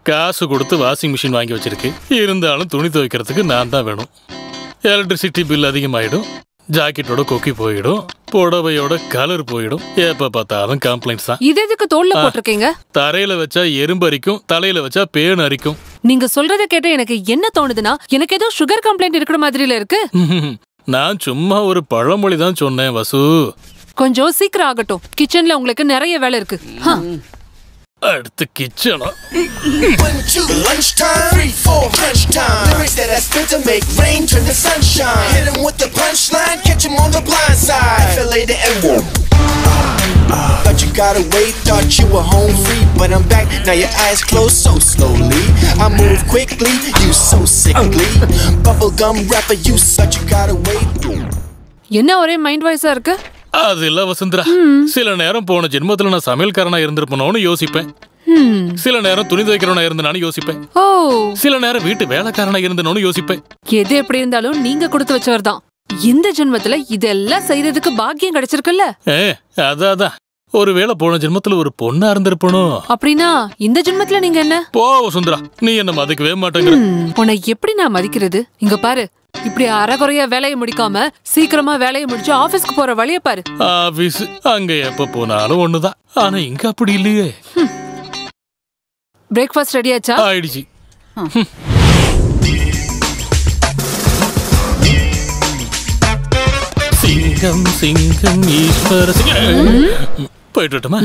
காசு கொடுத்து washing machine வாங்கி வச்சிருக்கு. இருந்தாலும் துணி துவைக்கிறதுக்கு நான் தான் வேணும். எலக்ட்ரிசிட்டி பில் அதிகமாயிடும், ஜாக்கெட்டோட கொக்கி போயிடும், புடவையோட கலர் போயிடும். எப்ப பார்த்தாலும் கம்ப்ளைண்ட்ஸ் தான். இது எதுக்கு தோல்ல போட்டிருக்கீங்க? தரையில வச்சா எறும்பு அரிக்கும், தலையில வச்சா பேன் அரிக்கும். நீங்க சொல்றத கேட்ட எனக்கு என்ன தோணுதுன்னா, எனக்கு ஏதோ சுகர் கம்ப்ளைண்ட் இருக்கிற மாதிரில இருக்கு. நான் சும்மா ஒரு பழமொழி தான் சொன்னேன் வசு. கொஞ்சம் சீக்கிரம் ஆகட்டும், கிச்சன்ல உங்களுக்கு நிறைய வேலை இருக்கு. அடுத்து கிச்சனா? Thought you got away, thought you were home free, but I'm back, now your eyes close so slowly. I move quickly, you so sickly. Bubblegum rapper, you such you got away. என்ன ஒரே mind வாய்ஸா இருக்கு? அது இல்ல வசுந்தரா, சில நேரம் போன ஜென்மத்துல நான் சமையல்காரனா இருந்திருப்பேனோன்னு யோசிப்பேன். சில நேரம் துணி துவைக்கிறவனா இருந்தனானு யோசிப்பேன். சில நேரம் வீட்டு வேலைக்காரனா இருந்தனோன்னு யோசிப்பேன். எது எப்படி இருந்தாலும் நீங்க கொடுத்து வச்சவர் தான். இந்த ஜென்மத்துல இதெல்லாம் செய்யறதுக்கு பாக்கியம் கிடைச்சிருக்குல்ல. அதான் ஒருவேளை போன ஜென்மத்துல ஒரு பொண்ணா இருந்திருப்பனோ. அப்படின்னா இந்த ஜென்மத்துல நீங்க என்ன? போ வசுந்தரா, நீ என்ன மதிக்கவே மாட்டேங்கிற. உன்னை எப்படி நான் மதிக்கிறது? இங்க பாரு, இப்படி அரைகுறையா வேலையை முடிக்காம சீக்கிரமா வேலையை முடிச்சு ஆபீஸ்க்கு போற வழிய பாரு. ஆபீஸ் அங்க எப்ப போனாலும் ஒண்ணுதான், ஆனா இங்க அப்படி இல்லையே. பிரேக்ஃபாஸ்ட் ரெடி ஆச்சா? ஆயிடுச்சு. சிங்கம் சிங்கம் ஈஸ்வர போயிட்டு வரட்டுமா?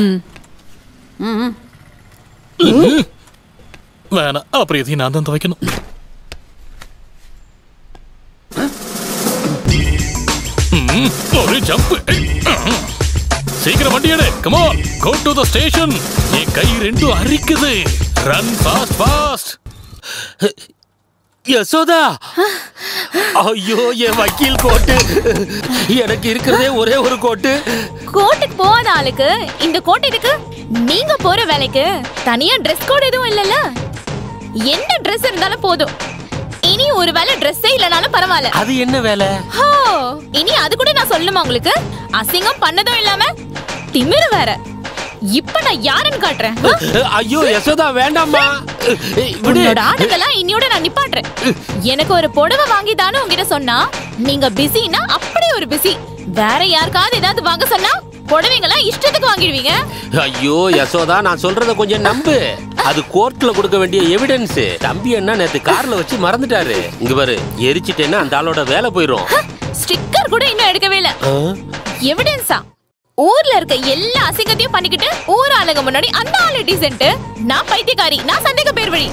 வேணாம், அப்புறம் எதையும் நான் தான் துவைக்கணும். ஒரு ஜம்ப். சீக்கிரம் வண்டி எடு. Come on, go to the station. என் கை ரெண்டும் அரிக்குது. Run fast fast. யசோதா, ஐயோ என் வக்கீல் கோட்டு. எனக்கு இருக்கிறதே ஒரே ஒரு கோட்டு. கோட்டுக்கு போகாத ஆளுக்கு இந்த கோட் எதுக்கு? நீங்க போற வேலைக்கு தனியா ட்ரெஸ் கோட் எதுவும் இல்லல்ல. என்ன ட்ரெஸ் இருந்தாலும் போதும். இனி ஒரு வேலை ட்ரெஸ்ஸே இல்லனாலும் பரவாயில்ல. அது என்ன வேலை? இனி அது கூட நான் சொல்லணுமா உங்களுக்கு? அசிங்கம் பண்ணதும் இல்லாம திமிரு வேற. இப்ப நான் யாருன்னு காட்டுறேன். ஐயோ யசோதா, வேண்டாம்மா. உன்னோட ஆடுகள்லாம் இன்னியோட நான் நிப்பாட்டுறேன். எனக்கு ஒரு புடவை வாங்கி தானே உங்ககிட்ட சொன்னா, நீங்க பிஸினா அப்படியே ஒரு பிஸி. வேற யாருக்காவது ஏதாவது வாங்க சொன்னா புடவைங்கெல்லாம் இஷ்டத்துக்கு வாங்கிடுவீங்க. ஐயோ யசோதா, நான் சொல்றத கொஞ்சம் நம்பு. அது கோர்ட்ல கொடுக்க வேண்டிய எவிடன்ஸ். தம்பி என்ன நேத்து கார்ல வச்சு மறந்துட்டாரு. இங்க பாரு, எரிச்சிட்டேன்னா அந்த ஆளோட வேலை போயிரும். ஸ்டிக்கர் கூட இன்னும் எடுக்கவே இல்ல. எவிடன்ஸா? ஊர்ல இருக்க எல்லா அசிங்கத்தையும் பண்ணிக்கிட்டு ஊர் ஆளுங்க முன்னாடி அந்த ஆளு டீசென்ட், நான் பைத்தியக்காரி, நான் சந்தேக பேர் வழி.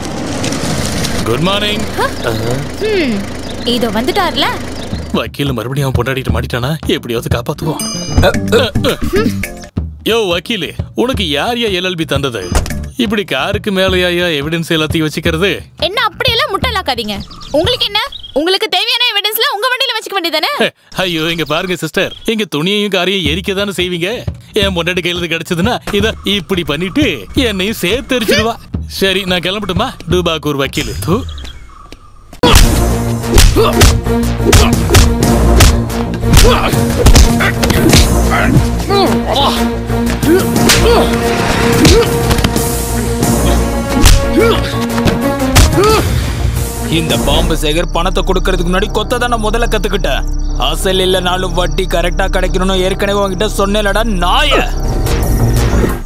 Good morning. இதோ வந்துட்டார்ல. வக்கீல் மறுபடியும் பொண்டாடிட்டு மாட்டிட்டானா? எப்படியாவது காப்பாத்துவோம். யோ வக்கீலே, உனக்கு யார் எல்எல்பி தந்தது? இப்படி காருக்கு மேலையா எவிடன்ஸ் எல்லாத்தையும் வச்சுக்கிறது? என்ன அப்படியெல்லாம் முட்டலாக்காதீங்க. உங்களுக்கு என்ன? உங்களுக்கு தேவையான எவிடன்ஸ்ல உங்க வண்டியில வச்சுக்க வேண்டியதானே? ஐயோ இங்க பாருங்க சிஸ்டர், இங்க துணியையும் காரையும் எரிக்க தானே செய்வீங்க. என் பொண்டாட்டி கையில கிடைச்சதுன்னா இத இப்படி பண்ணிட்டு என்னையும் சேர்த்து எரிச்சிடுவா. சரி நான் கிளம்பட்டுமா? டூபாக்கூர் வக்கீல். இந்த பாம்பு சேகர் பணத்தை கொடுக்கறதுக்கு முன்னாடி கொத்த தான் நான் முதல்ல கத்துக்கிட்டேன். அசல் இல்லனாலும் வட்டி கரெக்டா கிடைக்கணும்னு ஏற்கனவே உங்ககிட்ட சொன்னேன்லடா நாய.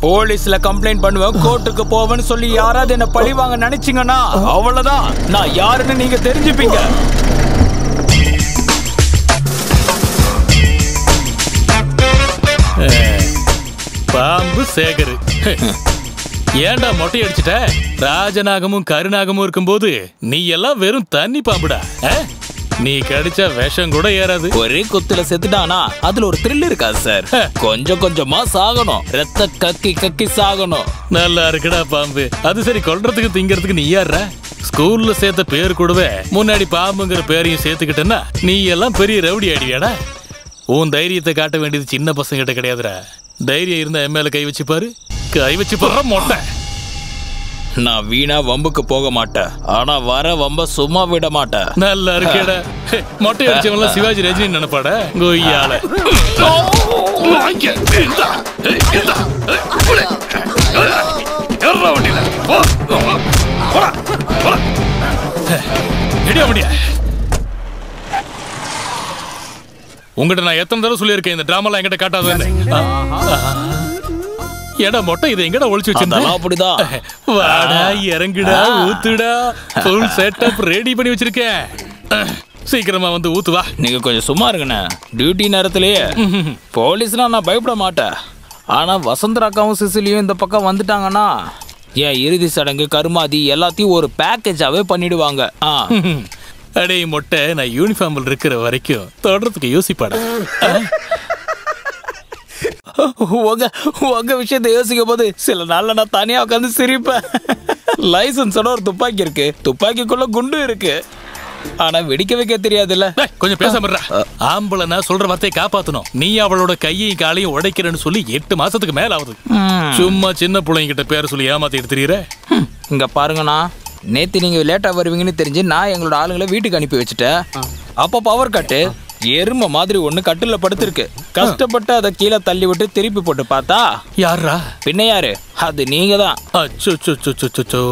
போலீஸ்ல கம்ப்ளைண்ட் பண்ணுவேன், கோர்ட்டுக்கு போவேன்னு சொல்லி யாராவது என்ன பழி வாங்க நினைச்சீங்கன்னா அவ்வளவுதான், நான் யாருன்னு நீங்க தெரிஞ்சுப்பீங்க. பாம்பு சேகர், ஏன்டா மொட்டை அடிச்சுட்ட? ராஜநாகமும் கருநாகமும் இருக்கும்போது நீ எல்லாம் வெறும் தண்ணி பாம்புடா. நீ கடிச்சா விஷம் கூட ஏறாது. ஒரே குத்துல செத்துட்டானா அதுல ஒரு த்ரில் இருக்காது சார். கொஞ்சம் கொஞ்சமா சாகணும், ரத்த கக்கி கக்கி சாகணும். நல்லா இருக்குடா பாம்பு. அது சரி, கொல்றதுக்கு திங்கிறதுக்கு நீ யார? ஸ்கூல்ல சேர்த்த பேர் கூடவே முன்னாடி பாம்புங்கிற பேரையும் சேர்த்துக்கிட்டேன்னா நீ எல்லாம் பெரிய ரவுடி ஆடியாடா. உன் தைரியத்தை காட்ட வேண்டியது சின்ன பசங்க கிட்ட கிடையாதுடா. தைரியம் இருந்தா எம்எல்ஏ கை வச்சு பாரு. கை வச்சு போடுற மொட்டை. நான் வீணா வம்புக்கு போக மாட்டேன், ஆனா வர வம்ப சும்மா விட மாட்டேன். நல்லா இருக்கேடா. மொட்டை அடிச்சவன்லாம் சிவாஜி ரஜினி நினைப்பாட கோய்யால. எடியா முடியா உங்ககிட்ட நான் எத்தனை தடவை சொல்லியிருக்கேன் இந்த டிராமாலாம் என்கிட்ட காட்டாதுன்னு. ஏடா மொட்டை இதை எங்கடா ஒளிச்சு வச்சிருந்தா? அப்படிதான். வாடா இறங்குடா ஊத்துடா, ஃபுல் செட்டப் ரெடி பண்ணி வச்சிருக்கேன். சீக்கிரமா வந்து ஊத்துவா. நீங்க கொஞ்சம் சும்மா இருங்கண்ணே. டியூட்டி நேரத்திலேயே போலீஸ்னா நான் பயப்பட மாட்டேன். ஆனா வசந்தராக்காவும் சிசிலியும் இந்த பக்கம் வந்துட்டாங்கன்னா என் இறுதி சடங்கு கருமாதி எல்லாத்தையும் ஒரு பேக்கேஜாவே பண்ணிடுவாங்க. அடே மொட்டை, நான் யூனிஃபார்மில் இருக்கிற வரைக்கும் தொடர்றதுக்கு யோசிப்பாடா. உங்க விஷயத்தை யோசிக்கும் போது சில நாள்ல நான் தனியா உட்காந்து சிரிப்பேன். லைசன்ஸோட ஒரு துப்பாக்கி இருக்கு, துப்பாக்கிக்குள்ள குண்டு இருக்கு, ஆனா வெடிக்க வைக்க தெரியாதுல்ல. கொஞ்சம் பேசாம ஆம்பளை நான் சொல்ற வார்த்தையை காப்பாத்தணும். நீ அவளோட கையையும் காலையும் உடைக்கிறேன்னு சொல்லி 8 மாசத்துக்கு மேல ஆகுது. சும்மா சின்ன பிள்ளைங்கிட்ட பேர சொல்லி ஏமாத்தி எடுத்துறீர. இங்க பாருங்கண்ணா, நேத்து நீங்க லேட்டா வருவீங்கன்னு தெரிஞ்சு நான் எங்களோட ஆளுங்களை வீட்டுக்கு அனுப்பி வச்சுட்டேன். அப்ப பவர் கட்டு எருமை மாதிரி ஒண்ணு கட்டுல படுத்திருக்கு. கஷ்டப்பட்டு அதை கீழே தள்ளி விட்டு திருப்பி போட்டு பார்த்தா யாரா? பின்ன யாரு? அது நீங்க தான். அச்சோ,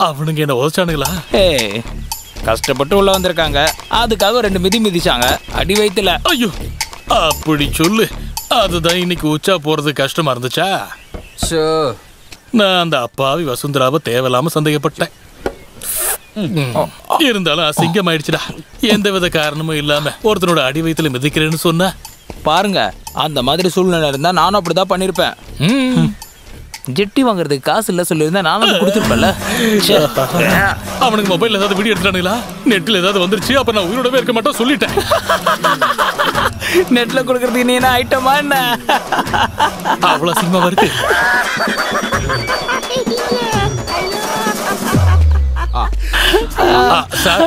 அவனுங்க என்ன உதச்சானுங்களா? கஷ்டப்பட்டு உள்ள வந்திருக்காங்க, அதுக்காக 2 மிதி மிதிச்சாங்க அடி வயித்துல. ஐயோ, அப்படி சொல்லு. அதுதான் இன்னைக்கு உச்சா போறது கஷ்டமா இருந்துச்சா? நான் அந்த அப்பாவி வசுந்தராவை தேவையில்லாம சந்தேகப்பட்டேன். இருந்தாலும் அசிங்கம் ஆயிடுச்சுடா. எந்தவித காரணமும் இல்லாம ஒருத்தனோட அடி வயித்துல மிதிக்கிறேன்னு சொன்னா பாருங்க, அந்த மாதிரி சூழ்நிலை இருந்தா நானும் அப்படிதான் பண்ணிருப்பேன். ஜெட்டி வாங்குறதுக்கு காசு இல்ல சொல்லியிருந்தா நானும் கொடுத்துருப்பேன்ல. அவனுக்கு மொபைல் ஏதாவது வீடியோ எடுத்துட்டானுங்களா? நெட்ல ஏதாவது வந்துருச்சு, அப்ப நான் உயிரோடவே இருக்க மாட்டேன் சொல்லிட்டேன். நெட்ல கொடுக்கறது நீ என்ன ஐட்டமா என்ன? அவ்வளவு சினிமாவா இருக்கு. சார்,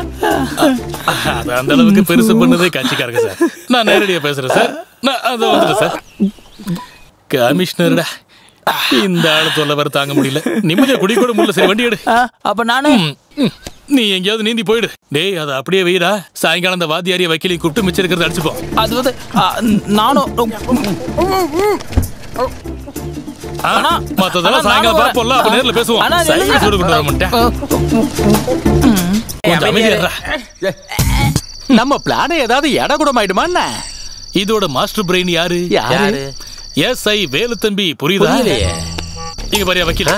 அந்த அளவுக்கு பெருசு பண்ணதே கட்சிக்காரங்க சார். நான் நேரடியா பேசுறேன் சார். நான் அதை வந்துட்டேன் சார். கமிஷனர்டா, இந்த ஆளு தொல்லை வர தாங்க முடியல. நிம்மதியா குடி கூட முடியல. சரி, வண்டி எடு. அப்ப நானும் நீ எங்கேயாவது நீந்தி போயிடு. டேய், அதை அப்படியே வெயிடா. சாயங்காலம் அந்த வாத்தியாரிய வக்கீலையும் கூப்பிட்டு மிச்சம் இருக்கிறத அடிச்சுப்போம். அது வந்து நானும் மத்ததெல்லாம் சாயங்காலம் பார்ப்போம்ல, அப்ப நேர்ல பேசுவோம். சைக்கிள் சூடு கொண்டு வர மாட்டேன். நம்ம பிளான ஏதாவது எடகுடமாயிடுமா என்ன? இதோட மாஸ்டர் பிரெயின் யாரு? எஸ்ஐ வேலுத்தம்பி. புரியுதா? இங்க பாரியா வக்கீல,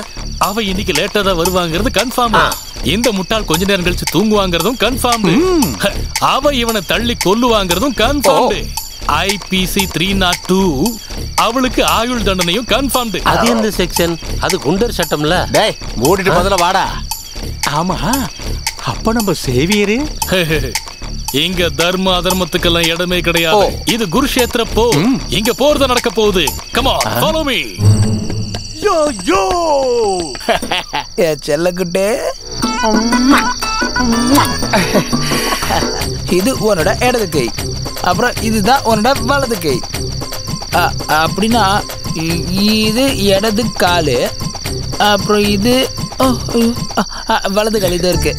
அவ இன்னைக்கு லேட்டா தான் வருவாங்கிறது கன்ஃபார்ம். இந்த முட்டாள் கொஞ்ச நேரம் கழிச்சு தூங்குவாங்கிறதும் கன்ஃபார்ம். அவ இவனை தள்ளி கொல்லுவாங்கிறதும் கன்ஃபார்ம். IPC 302 அவளுக்கு ஆயுள் தண்டனையும் கன்ஃபார்ம். அது எந்த செக்ஷன்? அது குண்டர் சட்டம்ல. டேய், மூடிட்டு முதல்ல வாடா. ஆமா, அப்ப நம்ம சேவியரு இங்க தர்ம அதர்மத்துக்கெல்லாம் இடமே கிடையாது. இது குருஷேத்திர போர். இங்க போர் தான் நடக்க போகுது. Come on, follow me. Yo yo ஏ செல்லக்குட்டே, இது உன்னோட இடது கை, அப்புறம் இதுதான் உன்னோட வலது கை. அப்படின்னா இது இடது காலு, அப்புறம் இது வலது கால். இது இருக்கு.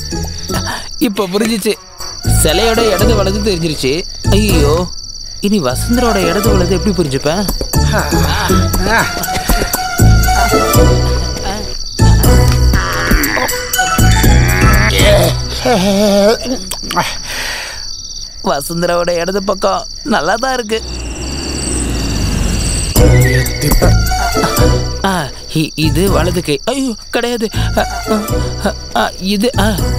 இப்ப புரிஞ்சிச்சு. சிலையோட இடது வலது தெரிஞ்சிருச்சு. ஐயோ, இனி வசந்தரோட இடது வலது எப்படி புரிஞ்சுப்பேன்? வசுந்தராவோட இடது பக்கம் நல்லா தான் இருக்கு. இது வலது கை. ஐயோ, கிடையாது. இது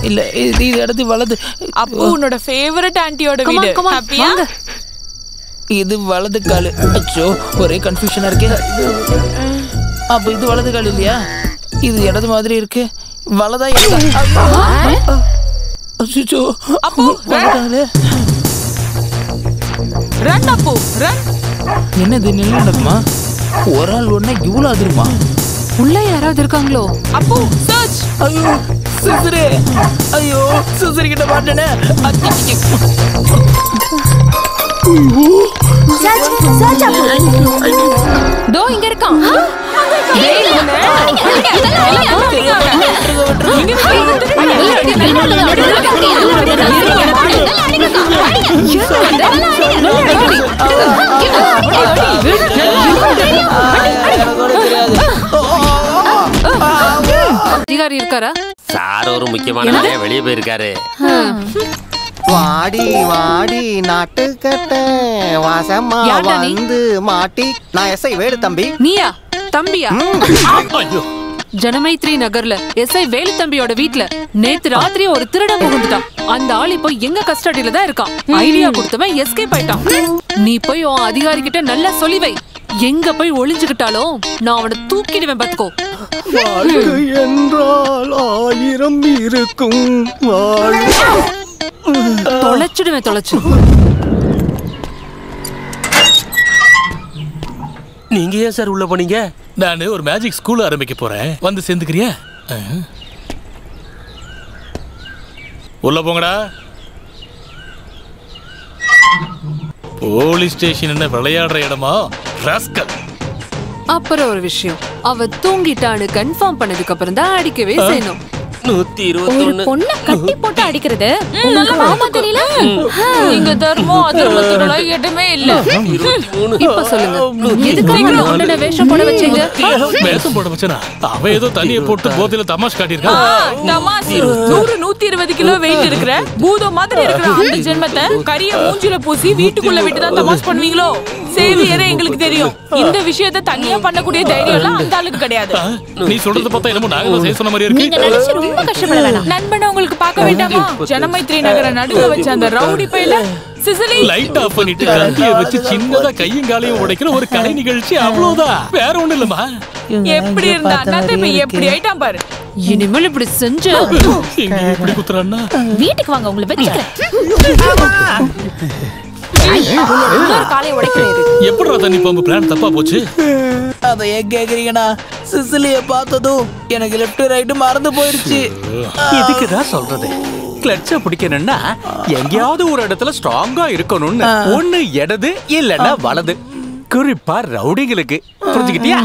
இல்ல, இது இடது வலது. அப்போ உன்னோட ஃபேவரட் ஆன்ட்டியோட வீடு. ஹாப்பியா? இது வலது காலு. அச்சோ, ஒரே கன்ஃபியூஷனா இருக்கு. அப்ப இது வலது கால் இல்லையா? இது இடது மாதிரி இருக்கு. வலதா இடதா? அச்சோ, அப்போ ரன். அப்போ ரன். என்னது நில நடக்குமா? ஒரு ஆள் ஒண்ணா இவ்வளவு அதிருமா? உள்ள யாராவது இருக்காங்களோ? அப்போ சர்ச். ஐயோ சிசரே, ஐயோ சிசரி கிட்ட மாட்டேனே. தோ இங்க இருக்கான். தெரியாது. அதிகாரி இருக்காரா? சார் ஒரு முக்கியமான வேலையா வெளியே போயிருக்காரு. வாடி வாடி நாட்டுக்கட்ட வாசமா வந்து மாட்டி. நான் எஸ்ஐ வேலு தம்பி. நீயா? தம்பியா? ஐயோ, ஜனமைத்ரி நகர்ல எஸ்ஐ வேலு தம்பியோட வீட்ல நேத்து ராத்திரி ஒரு திருடன் புகுந்துட்டான். அந்த ஆள் இப்போ எங்க கஸ்டடியில தான் இருக்கான். ஐடியா கொடுத்தவன் எஸ்கேப் ஆயிட்டான். நீ போய் உன் அதிகாரி கிட்ட நல்லா சொல்லி வை. எங்க போய் ஒளிஞ்சுக்கிட்டாலும் நான் அவனை தூக்கிடுவேன் பாத்துக்கோ. வாழ்க்கை என்றால் 1000 இருக்கும். தொலைச்சிடுவேன் தொலைச்சு. நீங்க ஏன் சார் உள்ள போனீங்க? நான் ஒரு மேஜிக் ஸ்கூல் ஆரம்பிக்க போறேன், வந்து சேர்ந்துக்கிறியா? உள்ள போங்கடா. போலீஸ் ஸ்டேஷன் என்ன விளையாடுற இடமா? ராஸ்கல். அப்புறம் ஒரு விஷயம், அவ தூங்கிட்டான்னு கன்ஃபார்ம் பண்ணதுக்கு அப்புறம் தான் அடிக்கவே செய்யணும். 121. பொண்ண கட்டி போட்டு அடிக்கிறது உங்களுக்கு பாவமா தெரியல? இங்க தர்மம் அதர்மத்தோட இடமே இல்ல. 23. இப்ப சொல்லுங்க, எதுக்காக உடனே வேஷம் போட வச்சீங்க? வேஷம் போட வச்சனா? அவ ஏதோ தண்ணியை போட்டு போதையில தமாஷ் காட்டியிருக்கான். தமாஸ் 100 120 கிலோ வெயிட் இருக்கிற பூதம் மாதிரி இருக்கிற அந்த ஜென்மத்தை கரிய மூஞ்சில பூசி வீட்டுக்குள்ள விட்டு தான் தமாஷ் பண்ணுவீங்களோ? சேவியரே எங்களுக்கு தெரியும். இந்த விஷயத்தை தனியா பண்ணக்கூடிய தைரியம் எல்லாம் அந்த ஆளுக்கு கிடையாது. நீ சொல்றது பார்த்தா என்னமோ நாங்க செய்ய சொன்ன மாதிரி நீங்க இருக்கு. நினைச்சு ரொம்ப கஷ்டப்பட வேணாம். நண்பனை உங்களுக்கு பார்க்க வேண்டாமா? ஜனமைத்ரி நகர நடுவுல வச்ச அந்த ரவுடி பையில சிசிலி லைட் ஆஃப் பண்ணிட்டு கத்திய வச்சு சின்னதா கையும் காலையும் உடைக்கிற ஒரு கலை நிகழ்ச்சி, அவ்வளவுதான். வேற ஒண்ணு இல்லம்மா. எப்படி இருந்தா அண்ணாத்த இப்ப எப்படி ஆயிட்டான் பாரு. இனிமேல் இப்படி செஞ்ச இங்க இப்படி குத்துறான்னா? வீட்டுக்கு வாங்க, உங்களை வச்சுக்கிறேன். காலையை உடைக்கிறது எப்படிடா தண்ணி பம்பு பிளான் தப்பா போச்சு? அதை ஏன் கேக்குறீங்கண்ணா? சிசிலிய பார்த்ததும் எனக்கு லெஃப்ட் ரைட்டு மறந்து போயிருச்சு. இதுக்குதான் சொல்றது, கிளட்ச பிடிக்கணும்னா எங்கேயாவது ஒரு இடத்துல ஸ்ட்ராங்கா இருக்கணும்னு. ஒண்ணு இடது இல்லன்னா வலது, குறிப்பா ரவுடிங்களுக்கு. புரிஞ்சுக்கிட்டியா?